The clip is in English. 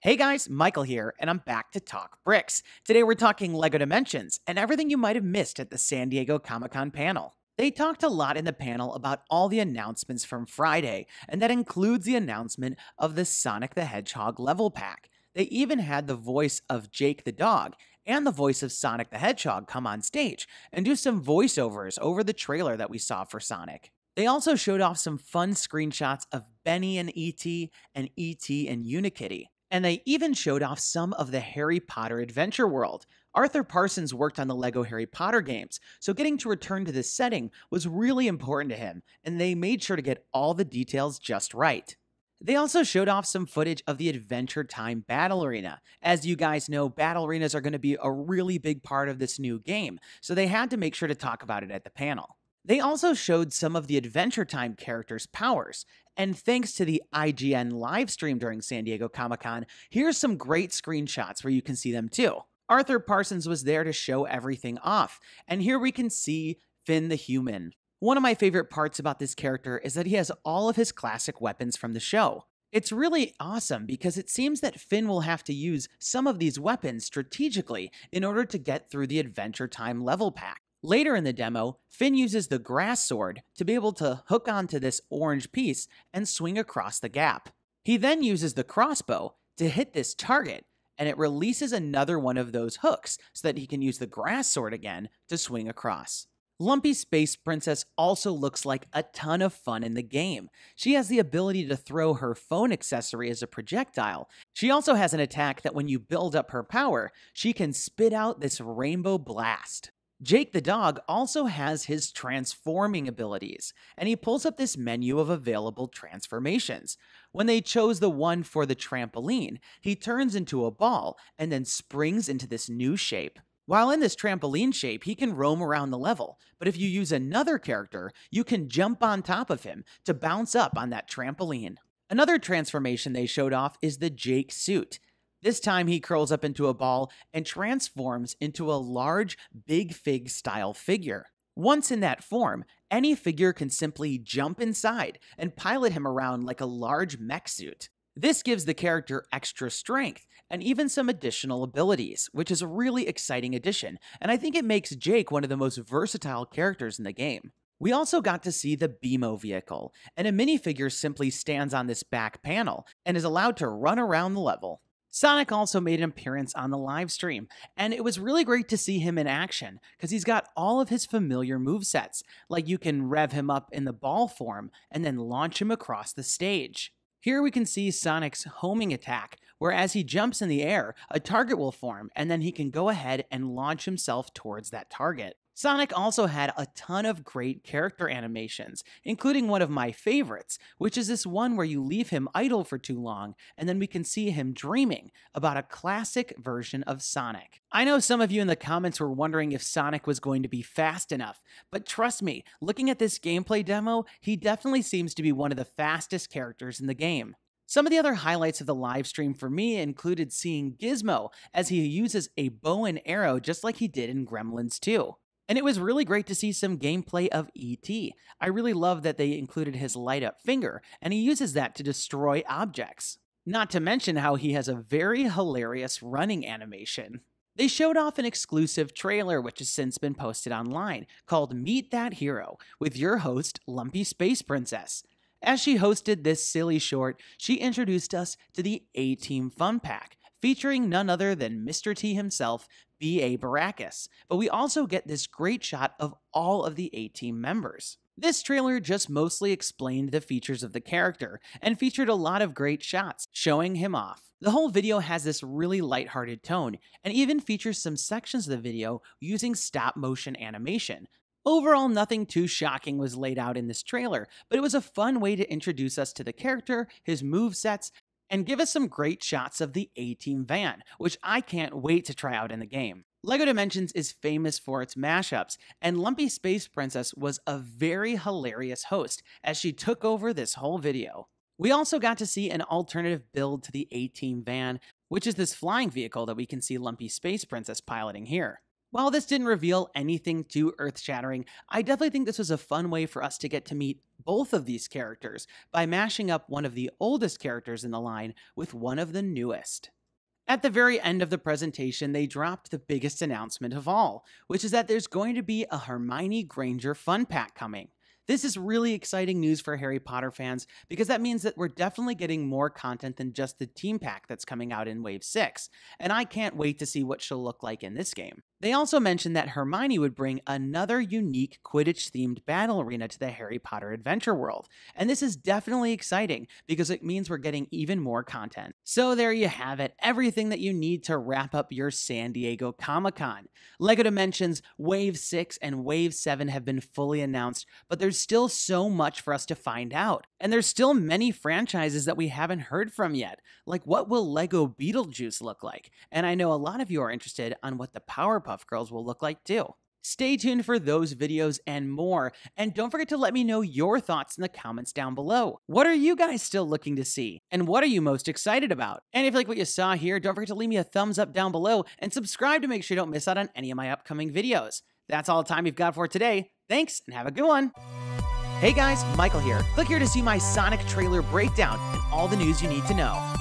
Hey guys, Michael here, and I'm back to talk bricks. Today we're talking LEGO Dimensions and everything you might have missed at the San Diego Comic-Con panel. They talked a lot in the panel about all the announcements from Friday, and that includes the announcement of the Sonic the Hedgehog level pack. They even had the voice of Jake the dog and the voice of Sonic the Hedgehog come on stage and do some voiceovers over the trailer that we saw for Sonic. They also showed off some fun screenshots of Benny and E.T. and E.T. and Unikitty. And they even showed off some of the Harry Potter Adventure World. Arthur Parsons worked on the LEGO Harry Potter games, so getting to return to this setting was really important to him, and they made sure to get all the details just right. They also showed off some footage of the Adventure Time Battle Arena. As you guys know, battle arenas are going to be a really big part of this new game, so they had to make sure to talk about it at the panel. They also showed some of the Adventure Time characters' powers, and thanks to the IGN live stream during San Diego Comic-Con, here's some great screenshots where you can see them too. Arthur Parsons was there to show everything off, and here we can see Finn the human. One of my favorite parts about this character is that he has all of his classic weapons from the show. It's really awesome because it seems that Finn will have to use some of these weapons strategically in order to get through the Adventure Time level pack. Later in the demo, Finn uses the grass sword to be able to hook onto this orange piece and swing across the gap. He then uses the crossbow to hit this target, and it releases another one of those hooks so that he can use the grass sword again to swing across. Lumpy Space Princess also looks like a ton of fun in the game. She has the ability to throw her phone accessory as a projectile. She also has an attack that when you build up her power, she can spit out this rainbow blast. Jake the dog also has his transforming abilities, and he pulls up this menu of available transformations. When they chose the one for the trampoline, he turns into a ball and then springs into this new shape. While in this trampoline shape, he can roam around the level, but if you use another character, you can jump on top of him to bounce up on that trampoline. Another transformation they showed off is the Jake suit. This time he curls up into a ball and transforms into a large Big Fig style figure. Once in that form, any figure can simply jump inside and pilot him around like a large mech suit. This gives the character extra strength and even some additional abilities, which is a really exciting addition, and I think it makes Jake one of the most versatile characters in the game. We also got to see the BMO vehicle, and a minifigure simply stands on this back panel and is allowed to run around the level. Sonic also made an appearance on the live stream, and it was really great to see him in action because he's got all of his familiar movesets, like you can rev him up in the ball form and then launch him across the stage. Here we can see Sonic's homing attack, where as he jumps in the air, a target will form and then he can go ahead and launch himself towards that target. Sonic also had a ton of great character animations, including one of my favorites, which is this one where you leave him idle for too long, and then we can see him dreaming about a classic version of Sonic. I know some of you in the comments were wondering if Sonic was going to be fast enough, but trust me, looking at this gameplay demo, he definitely seems to be one of the fastest characters in the game. Some of the other highlights of the live stream for me included seeing Gizmo as he uses a bow and arrow just like he did in Gremlins 2. And it was really great to see some gameplay of E.T. I really love that they included his light-up finger, and he uses that to destroy objects. Not to mention how he has a very hilarious running animation. They showed off an exclusive trailer which has since been posted online, called Meet That Hero, with your host, Lumpy Space Princess. As she hosted this silly short, she introduced us to the A-Team Fun Pack, featuring none other than Mr. T himself, B.A. Baracus, but we also get this great shot of all of the A-Team members. This trailer just mostly explained the features of the character, and featured a lot of great shots, showing him off. The whole video has this really lighthearted tone, and even features some sections of the video using stop-motion animation. Overall, nothing too shocking was laid out in this trailer, but it was a fun way to introduce us to the character, his movesets, and give us some great shots of the A-Team van, which I can't wait to try out in the game. LEGO Dimensions is famous for its mashups, and Lumpy Space Princess was a very hilarious host as she took over this whole video. We also got to see an alternative build to the A-Team van, which is this flying vehicle that we can see Lumpy Space Princess piloting here. While this didn't reveal anything too earth-shattering, I definitely think this was a fun way for us to get to meet both of these characters by mashing up one of the oldest characters in the line with one of the newest. At the very end of the presentation, they dropped the biggest announcement of all, which is that there's going to be a Hermione Granger fun pack coming. This is really exciting news for Harry Potter fans because that means that we're definitely getting more content than just the team pack that's coming out in Wave 6, and I can't wait to see what she'll look like in this game. They also mentioned that Hermione would bring another unique Quidditch-themed battle arena to the Harry Potter adventure world, and this is definitely exciting because it means we're getting even more content. So there you have it, everything that you need to wrap up your San Diego Comic-Con. LEGO Dimensions Wave 6 and Wave 7 have been fully announced, but there's still so much for us to find out. And there's still many franchises that we haven't heard from yet, like what will LEGO Beetlejuice look like? And I know a lot of you are interested on what the Powerpuff Girls will look like too. Stay tuned for those videos and more, and don't forget to let me know your thoughts in the comments down below. What are you guys still looking to see? And what are you most excited about? And if you like what you saw here, don't forget to leave me a thumbs up down below and subscribe to make sure you don't miss out on any of my upcoming videos. That's all the time we've got for today. Thanks, and have a good one. Hey guys, Michael here. Click here to see my Sonic trailer breakdown and all the news you need to know.